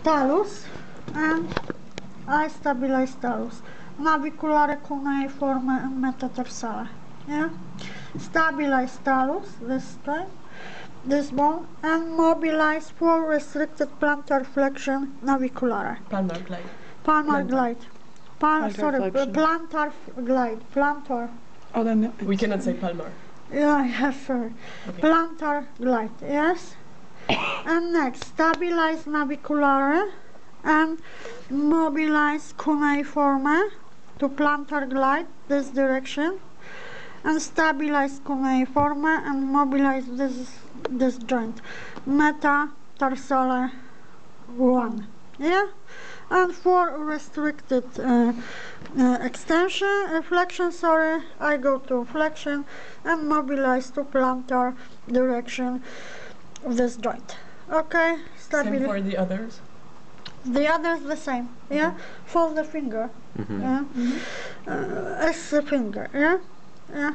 talus and I stabilize talus. Naviculare cuneiforme în metatarsală. Yeah? Stabilize talus this time, this bone, and mobilize for restricted plantar flexion naviculare. Palmar glide. Palmar glide. Sorry, flexion. plantar glide. Plantar. Oh, then We cannot say palmar. Yeah, sure. Okay. Plantar glide, yes. And next, stabilize naviculare and mobilize cuneiforme to plantar glide, this direction. And stabilize cuneiforme and mobilize this joint. Metatarsale 1. Yeah? And for restricted extension, flexion, sorry, I go to flexion and mobilize to plantar direction of this joint. Okay, Same for the others. the others the same, yeah? Fold the finger, yeah? As the finger, yeah? Yeah.